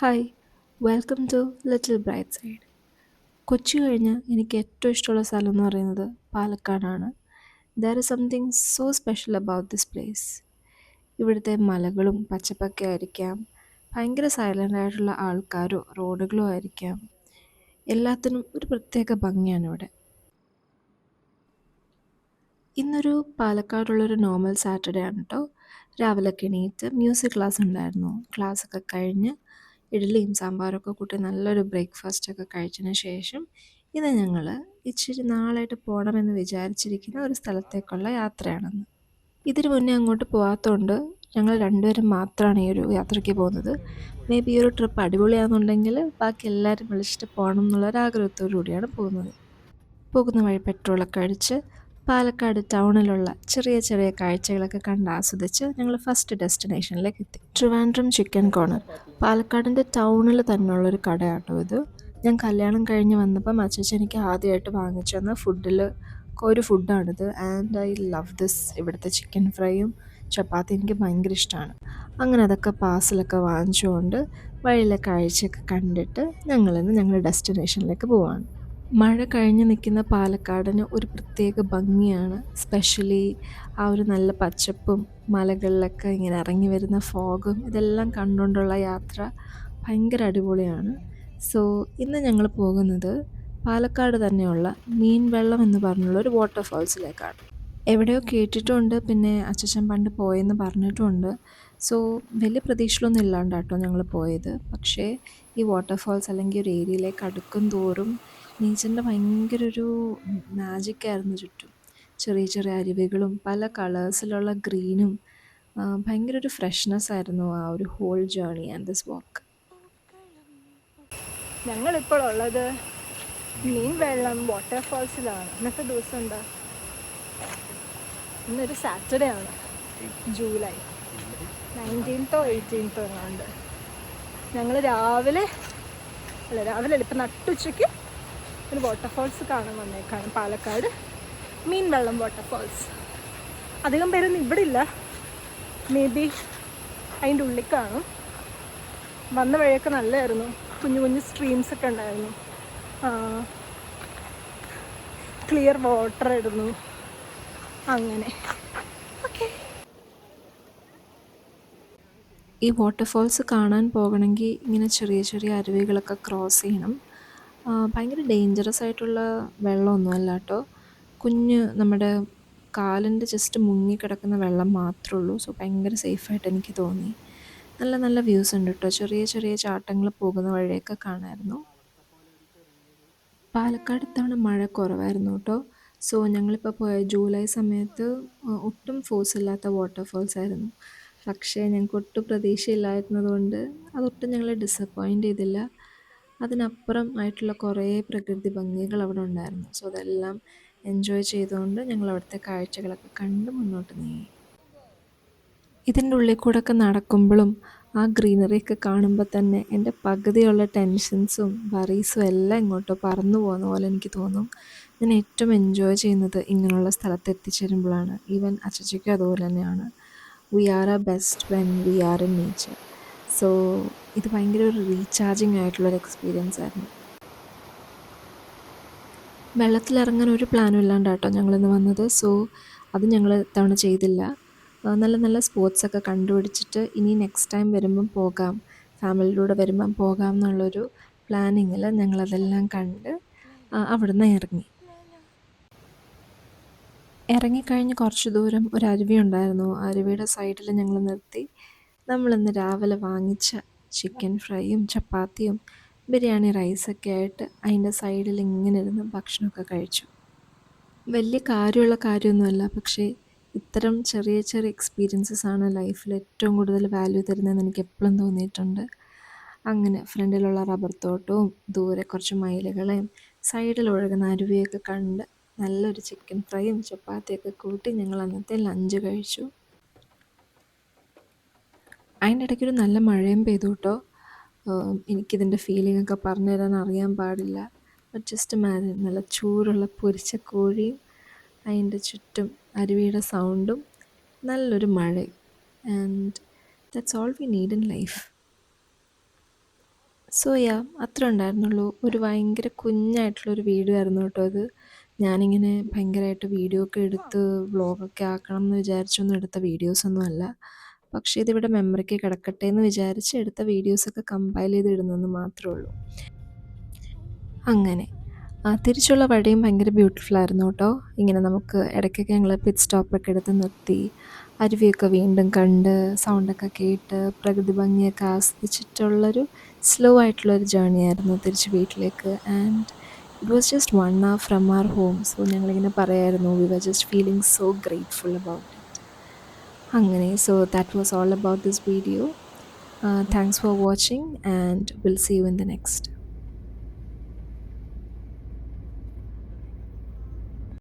Hi, welcome to little bright side. Kochi കഴിഞ്ഞ് എനിക്ക് ഏറ്റവും ഇഷ്ടമുള്ള സ്ഥലം എന്ന് പറയുന്നത് പാലക്കാടാണ്. There is something so special about this place. ഇവിടുത്തെ മലകളും പച്ചപ്പൊക്കെ ആയിരിക്കാം, ഭയങ്കര സൈലൻ്റ് ആയിട്ടുള്ള ആൾക്കാരോ റോഡുകളോ ആയിരിക്കാം, എല്ലാത്തിനും ഒരു പ്രത്യേക ഭംഗിയാണ് ഇവിടെ. ഇന്നൊരു പാലക്കാടുള്ളൊരു നോർമൽ സാറ്റർഡേ ആണ് കേട്ടോ. രാവിലെയൊക്കെ എണീറ്റ് മ്യൂസിക് ക്ലാസ് ഉണ്ടായിരുന്നു. ക്ലാസ്സൊക്കെ കഴിഞ്ഞ് ഇഡ്ഡലിയും സാമ്പാറൊക്കെ കൂട്ടി നല്ലൊരു ബ്രേക്ക്ഫാസ്റ്റൊക്കെ കഴിച്ചതിന് ശേഷം ഇന്ന് ഞങ്ങൾ ഇച്ചിരി നാളായിട്ട് പോകണമെന്ന് വിചാരിച്ചിരിക്കുന്ന ഒരു സ്ഥലത്തേക്കുള്ള യാത്രയാണെന്ന്. ഇതിന് മുന്നേ അങ്ങോട്ട് പോകാത്തതുകൊണ്ട് ഞങ്ങൾ രണ്ടുപേരും മാത്രമാണ് ഈ ഒരു യാത്രയ്ക്ക് പോകുന്നത്. മേ ബി ഈ ഒരു ട്രിപ്പ് അടിപൊളിയാണെന്നുണ്ടെങ്കിൽ ബാക്കി എല്ലാവരും വിളിച്ചിട്ട് പോകണം എന്നുള്ളൊരാഗ്രഹത്തോടു കൂടിയാണ് പോകുന്നത്. പോകുന്ന വഴി പെട്രോളൊക്കെ അടിച്ച് പാലക്കാട് ടൗണിലുള്ള ചെറിയ ചെറിയ കാഴ്ചകളൊക്കെ കണ്ട് ആസ്വദിച്ച് ഞങ്ങൾ ഫസ്റ്റ് ഡെസ്റ്റിനേഷനിലേക്ക് എത്തി. ട്രിവാൻഡ്രം ചിക്കൻ കോർണർ പാലക്കാടിൻ്റെ ടൗണിൽ തന്നെയുള്ളൊരു കടയാട്ടോ ഇത്. ഞാൻ കല്യാണം കഴിഞ്ഞ് വന്നപ്പം അച്ചച്ചൻ എനിക്ക് ആദ്യമായിട്ട് വാങ്ങിച്ചു തന്ന ഒരു ഫുഡാണിത്. And I love this. ഇവിടുത്തെ ചിക്കൻ ഫ്രൈയും ചപ്പാത്തി എനിക്ക് ഭയങ്കര ഇഷ്ടമാണ്. അങ്ങനെ അതൊക്കെ പാഴ്സലൊക്കെ വാങ്ങിച്ചുകൊണ്ട് വഴിയിലെ കാഴ്ചയൊക്കെ കണ്ടിട്ട് ഞങ്ങളിന്ന് ഞങ്ങളുടെ ഡെസ്റ്റിനേഷനിലേക്ക് പോവാണ്. മഴ കഴിഞ്ഞ് നിൽക്കുന്ന പാലക്കാടിന് ഒരു പ്രത്യേക ഭംഗിയാണ്. സ്പെഷ്യലി ആ ഒരു നല്ല പച്ചപ്പും മലകളിലൊക്കെ ഇങ്ങനെ ഇറങ്ങി വരുന്ന ഫോഗും ഇതെല്ലാം കണ്ടുകൊണ്ടുള്ള യാത്ര ഭയങ്കര അടിപൊളിയാണ്. സോ ഇന്ന് ഞങ്ങൾ പോകുന്നത് പാലക്കാട് തന്നെയുള്ള മീൻവെള്ളം എന്ന് പറഞ്ഞുള്ള ഒരു വാട്ടർഫാൾസിലേക്കാണ്. എവിടെയോ കേട്ടിട്ടുണ്ട്, പിന്നെ അച്ചച്ചൻ പണ്ട് പോയെന്ന് പറഞ്ഞിട്ടുമുണ്ട്. സോ വലിയ പ്രതീക്ഷകളൊന്നും ഇല്ലാണ്ടാട്ടോ ഞങ്ങൾ പോയത്. പക്ഷേ ഈ വാട്ടർഫാൾസ് അല്ലെങ്കിൽ ഒരു ഏരിയയിലേക്ക് അടുക്കും തോറും നേച്ചറിൻ്റെ ഭയങ്കര ഒരു മാജിക്കായിരുന്നു ചുറ്റും. ചെറിയ ചെറിയ അരുവികളും പല കളേഴ്സിലുള്ള ഗ്രീനും, ഭയങ്കര ഒരു ഫ്രഷ്നെസ് ആയിരുന്നു ആ ഒരു ഹോൾ ജേർണി ആൻഡ് ദിസ് വാക്ക്. ഞങ്ങളിപ്പോൾ ഉള്ളത് മീൻവെള്ളം വാട്ടർഫാൾസിലാണ്. ഇന്നത്തെ ദിവസം എന്താ? ഇന്നൊരു സാറ്റർഡേ ആണ്, ജൂലൈ 19th or 18th എങ്ങാണ്ട്. ഞങ്ങൾ രാവിലെ ഇപ്പം നട്ടുച്ചയ്ക്ക് ഒരു വാട്ടർഫാൾസ് കാണാൻ വന്നേക്കാണ്. പാലക്കാട് മീൻവെള്ളം വാട്ടർഫാൾസ്. അധികം പേരൊന്നും ഇവിടെ ഇല്ല, മേ ബി അതിൻ്റെ ഉള്ളിൽ കാണും. വന്ന വഴിയൊക്കെ നല്ലതായിരുന്നു. കുഞ്ഞു കുഞ്ഞു സ്ട്രീംസൊക്കെ ഉണ്ടായിരുന്നു, ക്ലിയർ വാട്ടർ ആയിരുന്നു. അങ്ങനെ ഓക്കെ. ഈ വാട്ടർഫാൾസ് കാണാൻ പോകണമെങ്കിൽ ഇങ്ങനെ ചെറിയ ചെറിയ അരുവികളൊക്കെ ക്രോസ് ചെയ്യണം. ഭയങ്കര ഡേഞ്ചറസ് ആയിട്ടുള്ള വെള്ളമൊന്നുമല്ല കേട്ടോ. നമ്മുടെ കാലിൻ്റെ ജസ്റ്റ് മുങ്ങിക്കിടക്കുന്ന വെള്ളം മാത്രമേ ഉള്ളൂ. സോ ഭയങ്കര സേഫായിട്ട് എനിക്ക് തോന്നി. നല്ല നല്ല വ്യൂസ് ഉണ്ട് കേട്ടോ. ചെറിയ ചെറിയ ചാട്ടങ്ങൾ പോകുന്ന വഴിയൊക്കെ കാണാമായിരുന്നു. പാലക്കാട് ഇത്തവണ മഴ കുറവായിരുന്നു കേട്ടോ. സോ ഞങ്ങളിപ്പോൾ പോയ ജൂലൈ സമയത്ത് ഒട്ടും ഫോഴ്സ് ഇല്ലാത്ത വാട്ടർഫാൾസ് ആയിരുന്നു. പക്ഷേ ഞങ്ങൾക്ക് ഒട്ടും പ്രതീക്ഷയില്ലായിരുന്നതുകൊണ്ട് അതൊട്ടും ഞങ്ങളെ ഡിസപ്പോയിൻ്റ് ചെയ്തില്ല. അതിനപ്പുറം ആയിട്ടുള്ള കുറേ പ്രകൃതി ഭംഗികൾ അവിടെ ഉണ്ടായിരുന്നു. സോ അതെല്ലാം എൻജോയ് ചെയ്തുകൊണ്ട് ഞങ്ങൾ അവിടുത്തെ കാഴ്ചകളൊക്കെ കണ്ട് മുന്നോട്ട് നീങ്ങി. ഇതിൻ്റെ ഉള്ളിൽ കൂടെയൊക്കെ നടക്കുമ്പോഴും ആ ഗ്രീനറിയൊക്കെ കാണുമ്പോൾ തന്നെ എൻ്റെ പകുതിയുള്ള ടെൻഷൻസും വറീസും എല്ലാം ഇങ്ങോട്ടോ പറന്നു പോകുന്ന പോലെ എനിക്ക് തോന്നും. ഞാൻ ഏറ്റവും എൻജോയ് ചെയ്യുന്നത് ഇങ്ങനെയുള്ള സ്ഥലത്ത് എത്തിച്ചേരുമ്പോഴാണ്. ഈവൻ അച്ചച്ചയ്ക്കും അതുപോലെ തന്നെയാണ്. We are a best when we are in nature. So ഇത് ഭയങ്കര ഒരു റീചാർജിങ് ആയിട്ടുള്ളൊരു എക്സ്പീരിയൻസ് ആയിരുന്നു. വെള്ളത്തിലിറങ്ങാൻ ഒരു പ്ലാനും ഇല്ലാണ്ടാട്ടോ ഞങ്ങളിന്ന് വന്നത്. സോ അത് ഞങ്ങൾ ഇത്തവണ ചെയ്തില്ല. നല്ല നല്ല സ്പോട്ട്സൊക്കെ കണ്ടുപിടിച്ചിട്ട് ഇനി നെക്സ്റ്റ് ടൈം വരുമ്പം പോകാം, ഫാമിലിയുടെ വരുമ്പം പോകാം എന്നുള്ളൊരു പ്ലാനിങ്ങിൽ ഞങ്ങളതെല്ലാം കണ്ട് അവിടുന്ന് ഇറങ്ങി. ഇറങ്ങിക്കഴിഞ്ഞ് കുറച്ച് ദൂരം ഒരു അരുവി ഉണ്ടായിരുന്നു. അരുവിയുടെ സൈഡിൽ ഞങ്ങൾ നിർത്തി. നമ്മളിന്ന് രാവിലെ വാങ്ങിച്ച ചിക്കൻ ഫ്രൈയും ചപ്പാത്തിയും ബിരിയാണി റൈസൊക്കെ ആയിട്ട് അതിൻ്റെ സൈഡിൽ ഇങ്ങനെ ഇരുന്ന് ഭക്ഷണമൊക്കെ കഴിച്ചു. വലിയ കാര്യമൊന്നുമല്ല, പക്ഷേ ഇത്തരം ചെറിയ ചെറിയ എക്സ്പീരിയൻസസ് ആണ് ലൈഫിൽ ഏറ്റവും കൂടുതൽ വാല്യൂ തരുന്നതെന്ന് എനിക്ക് എപ്പോഴും തോന്നിയിട്ടുണ്ട്. അങ്ങനെ ഫ്രണ്ടിലുള്ള റബ്ബർ തോട്ടവും ദൂരെ കുറച്ച് മയിലുകളെയും സൈഡിൽ ഒഴുകുന്ന അരുവിയൊക്കെ കണ്ട് നല്ലൊരു ചിക്കൻ ഫ്രൈയും ചപ്പാത്തിയൊക്കെ കൂട്ടി ഞങ്ങൾ അന്നത്തെ ലഞ്ച് കഴിച്ചു. അതിൻ്റെ ഇടയ്ക്കൊരു നല്ല മഴയും പെയ്തു കേട്ടോ. എനിക്കിതിൻ്റെ ഫീലിംഗ് ഒക്കെ പറഞ്ഞു തരാൻ അറിയാൻ പാടില്ല. ബട്ട് ജസ്റ്റ് ഇമാജിൻ, നല്ല ചൂടുള്ള പൊരിച്ച കോഴിയും അതിൻ്റെ ചുറ്റും അരുവിയുടെ സൗണ്ടും നല്ലൊരു മഴയും. And that's all we need in life. So yeah അത്ര ഉണ്ടായിരുന്നുള്ളൂ. ഒരു ഭയങ്കര കുഞ്ഞായിട്ടുള്ളൊരു വീഡിയോ ആയിരുന്നു കേട്ടോ അത്. ഞാനിങ്ങനെ ഭയങ്കരമായിട്ട് വീഡിയോ ഒക്കെ എടുത്ത് വ്ളോഗൊക്കെ ആക്കണം എന്ന് വിചാരിച്ചൊന്നും എടുത്ത വീഡിയോസൊന്നും അല്ല. പക്ഷേ ഇതിവിടെ മെമ്മറിക്ക് കിടക്കട്ടെ എന്ന് വിചാരിച്ച് എടുത്ത വീഡിയോസൊക്കെ കമ്പൈൽ ചെയ്ത് ഇടുന്നെന്ന് മാത്രമേ ഉള്ളൂ. അങ്ങനെ തിരിച്ചുള്ള വഴിയും ഭയങ്കര ബ്യൂട്ടിഫുൾ ആയിരുന്നു കേട്ടോ. ഇങ്ങനെ നമുക്ക് ഇടയ്ക്കൊക്കെ ഞങ്ങൾ പിറ്റ് സ്റ്റോപ്പൊക്കെ എടുത്ത് നിർത്തി അരുവിയൊക്കെ വീണ്ടും കണ്ട് സൗണ്ടൊക്കെ കേട്ട് പ്രകൃതി ഭംഗിയൊക്കെ ആസ്വദിച്ചിട്ടുള്ളൊരു സ്ലോ ആയിട്ടുള്ളൊരു ജേർണി ആയിരുന്നു തിരിച്ച് വീട്ടിലേക്ക്. And it was just 1 hour from our home. So ഞങ്ങളിങ്ങനെ പറയായിരുന്നു we were just feeling so grateful about it. അങ്ങനെ so that was all about this video. Thanks for watching and will see you in the next.